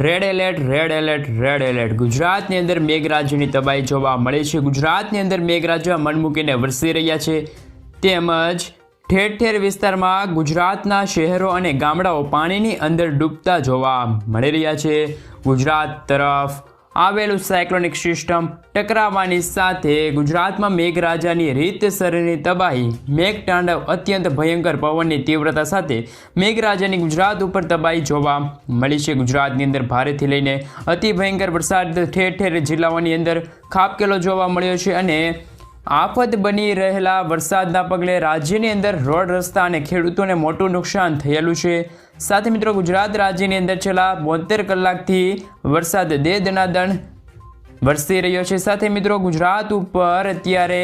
Red alert red alert red alert ગુજરાતની અંદર મેઘરાજાની તબાહી જોવા મળે છે। ગુજરાતની અંદર મેઘરાજા મન મૂકીને વરસી રહ્યા છે તેમજ ઠેર ઠેર વિસ્તારમાં ગુજરાતના શહેરો અને ગામડાઓ પાણીની અંદર ડૂબતા જોવા મળી રહ્યા છે। ગુજરાત તરફ આવેલું સાયક્લોનિક સિસ્ટમ ટકરાવવાની સાથે ગુજરાતમાં મેઘરાજાની રીતસરની તબાહી મેઘતાંડવ અત્યંત ભયંકર પવનની તીવ્રતા સાથે મેઘરાજાની ગુજરાત ઉપર તબાહી જોવા મળી છે। ગુજરાતની અંદર ભારેથી લઈને અતિ ભયંકર વરસાદ ઠેર ઠેર જિલ્લાઓની અંદર ખાબકેલો જોવા મળ્યો છે અને આફત બની રહેલા વરસાદના પગલે રાજ્યની અંદર રોડ રસ્તા અને ખેડૂતોને મોટું નુકસાન થયેલું છે। સાથે મિત્રો ગુજરાત રાજ્યની અંદર છેલ્લા 72 કલાકથી વરસાદ દે દનાદન વરસી રહ્યો છે। સાથે મિત્રો ગુજરાત ઉપર અત્યારે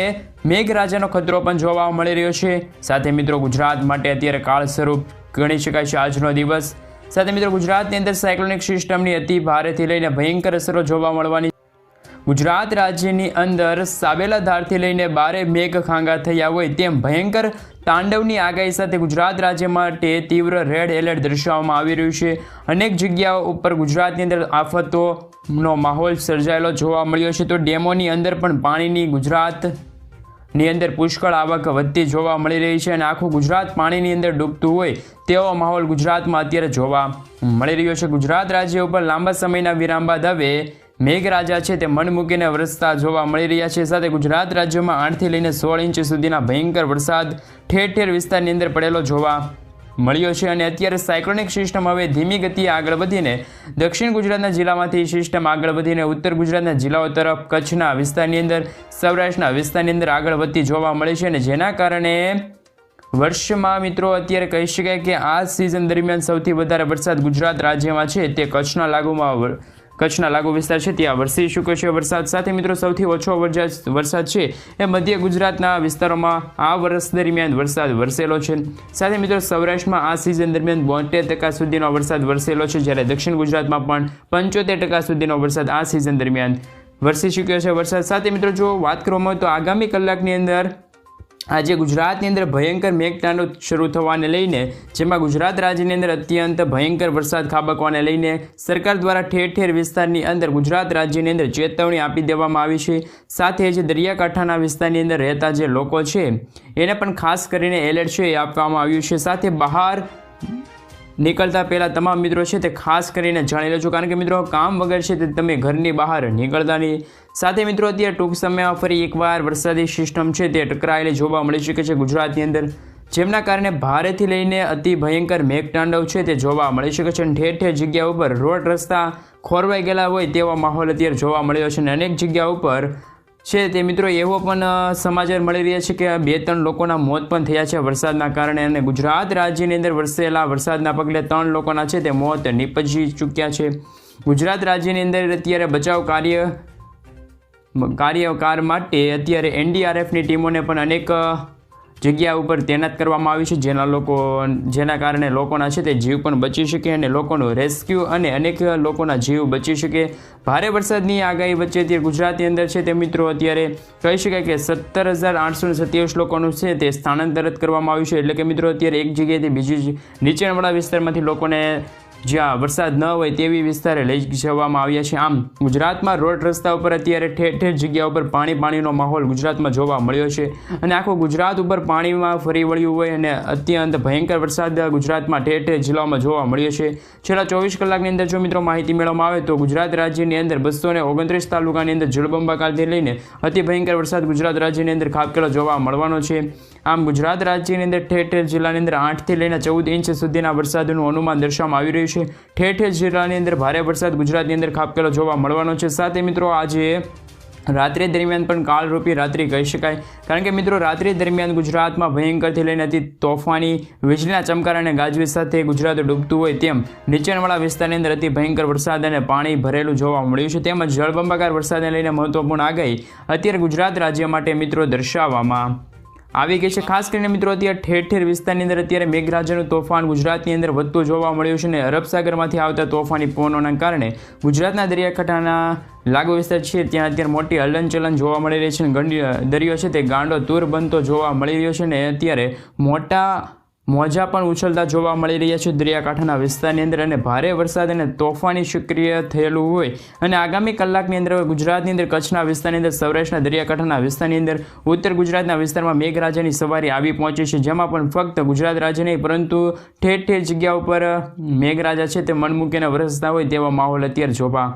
મેઘરાજાનો ખતરો પણ જોવા મળી રહ્યો છે। સાથે મિત્રો ગુજરાત માટે અત્યારે કાળ સ્વરૂપ ગણી શકાય છે આજનો દિવસ। સાથે મિત્રો ગુજરાતની અંદર સાયક્લોનિક સિસ્ટમની અતિ ભારેથી લઈને ભયંકર અસરો જોવા મળવાની ગુજરાત રાજ્યની અંદર સાબેલાધારથી લઈને બારે મેઘ ખાંગા થયા હોય તેમ ભયંકર તાંડવની આગાહી સાથે ગુજરાત રાજ્ય માટે તીવ્ર રેડ એલર્ટ દર્શાવવામાં આવી રહ્યું છે। અનેક જગ્યાઓ ઉપર ગુજરાતની અંદર આફતોનો માહોલ સર્જાયેલો જોવા મળ્યો છે, તો ડેમોની અંદર પણ પાણીની ગુજરાતની અંદર પુષ્કળ આવક વધતી જોવા મળી રહી છે અને આખું ગુજરાત પાણીની અંદર ડૂબતું હોય તેવો માહોલ ગુજરાતમાં અત્યારે જોવા મળી રહ્યો છે। ગુજરાત રાજ્ય ઉપર લાંબા સમયના વિરામ બાદ હવે મેઘરાજા છે તે મન મૂકીને વરસતા જોવા મળી રહ્યા છે। સાથે ગુજરાત રાજ્યમાં 8 થી લઈને 16 ઇંચ સુધીના ભયંકર વરસાદ ઠેર ઠેર વિસ્તારની અંદર પડેલો જોવા મળ્યો છે અને અત્યારે સાયક્લોનિક સિસ્ટમ હવે ધીમી ગતિએ આગળ વધીને દક્ષિણ ગુજરાતના જિલ્લામાંથી સિસ્ટમ આગળ વધીને ઉત્તર ગુજરાતના જિલ્લાઓ તરફ કચ્છના વિસ્તારની અંદર સૌરાષ્ટ્રના વિસ્તારની અંદર આગળ વધતી જોવા મળે છે અને જેના કારણે વર્ષમાં મિત્રો અત્યારે કહી શકાય કે આ સિઝન દરમિયાન સૌથી વધારે વરસાદ ગુજરાત રાજ્યમાં છે તે કચ્છના લાગુ વિસ્તાર છે ત્યાં વરસી ચૂક્યો છે વરસાદ। સાથે મિત્રો સૌથી ઓછો વરસાદ છે એ મધ્ય ગુજરાતના વિસ્તારોમાં આ વર્ષ દરમિયાન વરસાદ વરસેલો છે। સાથે મિત્રો સૌરાષ્ટ્રમાં આ સિઝન દરમિયાન 72% સુધીનો વરસાદ વરસેલો છે, જ્યારે દક્ષિણ ગુજરાતમાં પણ 75% સુધીનો વરસાદ આ સિઝન દરમિયાન વરસી ચૂક્યો છે વરસાદ। સાથે મિત્રો જો વાત કરવામાં આવે તો આગામી કલાકની અંદર આજે ગુજરાતની અંદર ભયંકર મેઘતાંડવ શરૂ થવાને લઈને જેમાં ગુજરાત રાજ્યની અંદર અત્યંત ભયંકર વરસાદ ખાબકવાને લઈને સરકાર દ્વારા ઠેર ઠેર વિસ્તારની અંદર ગુજરાત રાજ્યની અંદર ચેતવણી આપી દેવામાં આવી છે। સાથે જે દરિયાકાંઠાના વિસ્તારની અંદર રહેતા જે લોકો છે એને પણ ખાસ કરીને એલર્ટ છે એ આપવામાં આવ્યું છે। સાથે બહાર નીકળતા પહેલાં તમામ મિત્રો છે તે ખાસ કરીને જાણી લેજો, કારણ કે મિત્રો કામ વગર છે તે તમે ઘરની બહાર નીકળતા નહીં। સાથે મિત્રો અત્યારે ટૂંક સમયમાં ફરી એકવાર વરસાદી સિસ્ટમ છે તે ટકરાયેલી જોવા મળી શકે છે ગુજરાતની અંદર, જેમના કારણે ભારેથી લઈને અતિ ભયંકર મેઘતાંડવ છે તે જોવા મળી શકે છે અને ઠેર ઠેર જગ્યા ઉપર રોડ રસ્તા ખોરવાઈ ગયેલા હોય તેવો માહોલ અત્યારે જોવા મળ્યો છે અને અનેક જગ્યા ઉપર છે તે મિત્રો એવો પણ સમાચાર મળી રહ્યા છે કે 2-3 લોકોના મોત પણ થયા છે વરસાદના કારણે અને ગુજરાત રાજ્યની અંદર વરસેલા વરસાદના પગલે 3 લોકોના છે તે મોત નીપજી ચૂક્યા છે। ગુજરાત રાજ્યની અંદર અત્યારે બચાવ કાર્યકાર માટે અત્યારે એનડીઆરએફની ટીમોને પણ અનેક જગ્યા ઉપર તૈનાત કરવામાં આવી છે, જેના કારણે લોકોના છે તે જીવ પણ બચી શકે અને લોકોનું રેસ્ક્યુ અને અનેક લોકોના જીવ બચી શકે। ભારે વરસાદની આગાહી વચ્ચે અત્યારે ગુજરાતની અંદર છે તે મિત્રો અત્યારે કહી શકાય કે 17,827 લોકોનું છે તે સ્થાનાંતરિત કરવામાં આવ્યું છે। એટલે કે મિત્રો અત્યારે એક જગ્યાએથી બીજી નીચાણવાળા વિસ્તારમાંથી લોકોને જ્યાં વરસાદ ન હોય તેવી વિસ્તારે લઈ જવામાં આવ્યા છે। આમ ગુજરાતમાં રોડ રસ્તા ઉપર અત્યારે ઠેર ઠેર જગ્યા ઉપર પાણીનો માહોલ ગુજરાતમાં જોવા મળ્યો છે અને આખું ગુજરાત ઉપર પાણીમાં ફરી વળ્યું હોય અને અત્યંત ભયંકર વરસાદ ગુજરાતમાં ઠેર ઠેર જિલ્લાઓમાં જોવા મળ્યો છે। છેલ્લા 24 કલાકની અંદર જો મિત્રો માહિતી મેળવવામાં આવે તો ગુજરાત રાજ્યની અંદર 229 તાલુકાની અંદર જળબંબાકારથી લઈને અતિ ભયંકર વરસાદ ગુજરાત રાજ્યની અંદર ખાબકેલો જોવા મળવાનો છે। આમ ગુજરાત રાજ્યની અંદર ઠેર ઠેર જિલ્લાની અંદર 8 થી લઈને 14 ઇંચ સુધીના વરસાદનું અનુમાન દર્શાવવામાં આવી રહ્યું છે। ઠેર ઠેર જિલ્લાની અંદર ભારે વરસાદ ગુજરાતની અંદર ખાબકેલો જોવા મળવાનો છે। સાથે મિત્રો આજે રાત્રિ દરમિયાન પણ કાળરૂપી રાત્રિ કહી શકાય, કારણ કે મિત્રો રાત્રિ દરમિયાન ગુજરાતમાં ભયંકરથી લઈને અતિ તોફાની વીજળીના ચમકાર અને ગાજવીજ સાથે ગુજરાત ડૂબતું હોય તેમ નીચાણવાળા વિસ્તારની અંદર અતિ ભયંકર વરસાદ અને પાણી ભરેલું જોવા મળ્યું છે। તેમજ જળબંબાકાર વરસાદને લઈને મહત્વપૂર્ણ આગાહી અત્યારે ગુજરાત રાજ્ય માટે મિત્રો દર્શાવવામાં આવી ગઈ છે। ખાસ કરીને મિત્રો અત્યારે ઠેર ઠેર વિસ્તારની અંદર અત્યારે મેઘરાજાનું તોફાન ગુજરાતની અંદર વધતું જોવા મળ્યું છે અને અરબ સાગરમાંથી આવતા તોફાની પવનોના કારણે ગુજરાતના દરિયાકાંઠાના લાગુ વિસ્તાર છે ત્યાં અત્યારે મોટી હલનચલન જોવા મળી રહી છે અને દરિયો છે તે ગાંડો તૂર બનતો જોવા મળી રહ્યો છે અને અત્યારે મોટા મોજા પણ ઉછળતા જોવા મળી રહ્યા છે દરિયાકાંઠાના વિસ્તારની અંદર અને ભારે વરસાદ અને તોફાની સક્રિય થયેલું હોય અને આગામી કલાકની અંદર ગુજરાતની અંદર કચ્છના વિસ્તારની અંદર સૌરાષ્ટ્રના દરિયાકાંઠાના વિસ્તારની અંદર ઉત્તર ગુજરાતના વિસ્તારમાં મેઘરાજાની સવારી આવી પહોંચી છે, જેમાં પણ ફક્ત ગુજરાત રાજ્ય નહીં પરંતુ ઠેર ઠેર જગ્યા ઉપર મેઘરાજા છે તે મન મૂકીને વરસતા હોય તેવા માહોલ અત્યારે જોવા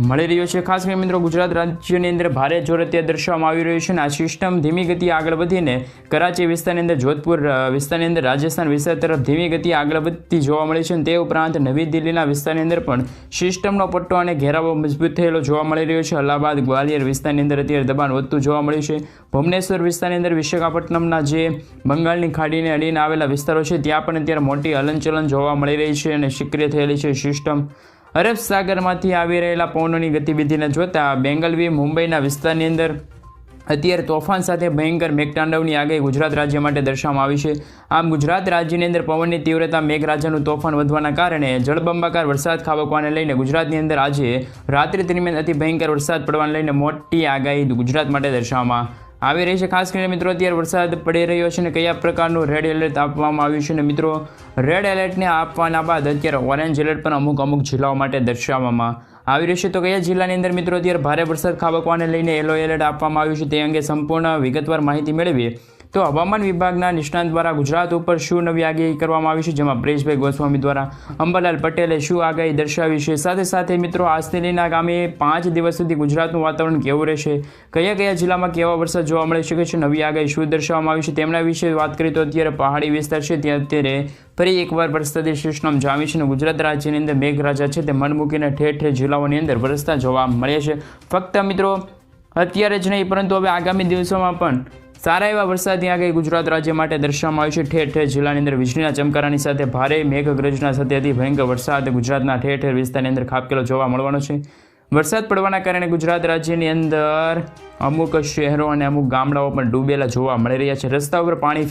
મળી રહ્યો છે. ખાસ કરીને મિત્રો ગુજરાત રાજ્યની અંદર ભારે જોર અત્યારે દર્શાવવામાં આવી રહ્યું છે અને આ સિસ્ટમ ધીમી ગતિએ આગળ વધીને કરાચી વિસ્તારની અંદર જોધપુર વિસ્તારની અંદર રાજસ્થાન વિસ્તાર તરફ ધીમી ગતિએ આગળ વધતી જોવા મળી છે અને તે ઉપરાંત નવી દિલ્હીના વિસ્તારની અંદર પણ સિસ્ટમનો પટ્ટો અને ઘેરાવો મજબૂત થયેલો જોવા મળી રહ્યો છે. અલ્હાબાદ ગ્વાલિયર વિસ્તારની અંદર અત્યારે દબાણ વધતું જોવા મળ્યું છે. ભુવનેશ્વર વિસ્તારની અંદર વિશાખાપટ્ટનમના જે બંગાળની ખાડીને અડીને આવેલા વિસ્તારો છે ત્યાં પણ અત્યારે મોટી હલનચલન જોવા મળી રહી છે અને સક્રિય થયેલી છે સિસ્ટમ. અરબ સાગરમાંથી આવી રહેલા પવનોની ગતિવિધિને જોતા બેંગલવી મુંબઈના વિસ્તારની અંદર અત્યારે તોફાન સાથે ભયંકર મેઘતાંડવની આગાહી ગુજરાત રાજ્ય માટે દર્શાવવામાં આવી છે. આમ ગુજરાત રાજ્યની અંદર પવનની તીવ્રતા મેઘરાજાનું તોફાન વધવાના કારણે જળબંબાકાર વરસાદ ખાબકવાને લઈને ગુજરાતની અંદર આજે રાત્રિ દરમિયાન અતિ ભયંકર વરસાદ પડવાને લઈને મોટી આગાહી ગુજરાત માટે દર્શાવવામાં આવી રહી છે. ખાસ કરીને મિત્રો અત્યારે વરસાદ પડી રહ્યો છે અને કયા પ્રકારનું રેડ એલર્ટ આપવામાં આવ્યું છે અને મિત્રો રેડ એલર્ટને આપવાના બાદ અત્યારે ઓરેન્જ એલર્ટ પણ અમુક જિલ્લાઓ માટે દર્શાવવામાં આવી રહ્યું છે. તો કયા જિલ્લાની અંદર મિત્રો અત્યારે ભારે વરસાદ ખાબકવાને લઈને યલો એલર્ટ આપવામાં આવ્યું છે તે અંગે સંપૂર્ણ વિગતવાર માહિતી મેળવીએ તો હવામાન વિભાગના નિષ્ણાત દ્વારા ગુજરાત ઉપર શું નવી આગાહી કરવામાં આવી છે, જેમાં પરેશભાઈ ગોસ્વામી દ્વારા અંબાલાલ પટેલે શું આગાહી દર્શાવી છે, સાથે સાથે મિત્રો આજથી લઈને આગામી 5 દિવસ સુધી ગુજરાતનું વાતાવરણ કેવું રહેશે, કયા કયા જિલ્લામાં કેવા વરસાદ જોવા મળી શકે છે, નવી આગાહી શું દર્શાવવામાં આવી છે તેમના વિશે વાત કરીએ તો અત્યારે પહાડી વિસ્તાર છે ત્યાં અત્યારે ફરી એકવાર વરસાદી સિસ્ટમ જામી છે અને ગુજરાત રાજ્યની અંદર મેઘરાજા છે તે મન મૂકીને ઠેર ઠેર જિલ્લાઓની અંદર વરસતા જોવા મળે છે. ફક્ત મિત્રો અત્યારે જ નહીં પરંતુ હવે આગામી દિવસોમાં પણ સારા એવા વરસાદની આગાહી ગુજરાત રાજ્ય માટે દર્શાવવામાં આવી છે. ઠેર ઠેર જિલ્લાની અંદર વીજળીના ચમકારાની સાથે ભારે મેઘગર્જના સાથે અતિ ભયંકર વરસાદ ગુજરાતના ઠેર ઠેર વિસ્તારની અંદર ખાબકેલો જોવા મળવાનો છે. વરસાદ પડવાના કારણે ગુજરાત રાજ્યની અંદર અમુક શહેરો અને અમુક ગામડાઓ પણ ડૂબેલા જોવા મળી રહ્યા છે. રસ્તા ઉપર પાણી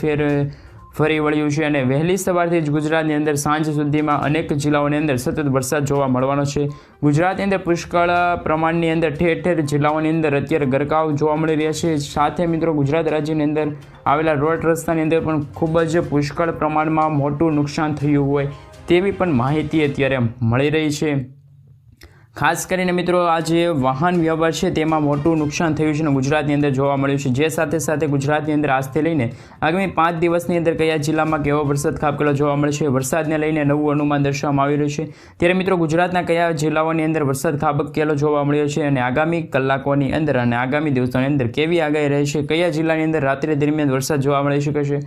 ફરી વળ્યું છે અને વહેલી સવારથી જ ગુજરાતની અંદર સાંજ સુધીમાં અનેક જિલ્લાઓની અંદર સતત વરસાદ જોવા મળવાનો છે. ગુજરાતની અંદર પુષ્કળ પ્રમાણની અંદર ઠેર ઠેર જિલ્લાઓની અંદર અત્યારે ગરકાવ જોવા મળી રહ્યા છે. સાથે મિત્રો ગુજરાત રાજ્યની અંદર આવેલા રોડ રસ્તાની અંદર પણ ખૂબ જ પુષ્કળ પ્રમાણમાં મોટું નુકસાન થયું હોય તેવી પણ માહિતી અત્યારે મળી રહી છે. ખાસ કરીને મિત્રો આ જે વાહન વ્યવહાર છે તેમાં મોટું નુકસાન થયું છે અને ગુજરાતની અંદર જોવા મળ્યું છે. જે સાથે સાથે ગુજરાતની અંદર આજથી લઈને આગામી 5 દિવસની અંદર કયા જિલ્લામાં કેવો વરસાદ ખાબકેલો જોવા મળશે, વરસાદને લઈને નવું અનુમાન દર્શાવવામાં આવી રહ્યું છે. ત્યારે મિત્રો ગુજરાતના કયા જિલ્લાઓની અંદર વરસાદ ખાબકેલો જોવા મળ્યો છે અને આગામી કલાકોની અંદર અને આગામી દિવસોની અંદર કેવી આગાહી રહેશે, કયા જિલ્લાની અંદર રાત્રિ દરમિયાન વરસાદ જોવા મળી શકે છે,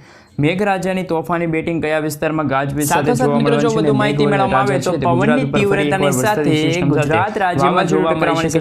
મેઘરાજાની તોફાની બેટિંગ કયા વિસ્તારમાં ગાજવીજ સાથે જોવા મળે છે. વધુ માહિતી મેળવવામાં આવે તો પવનની તીવ્રતાની સાથે ગુજરાત રાજ્યમાં જોવા મળશે.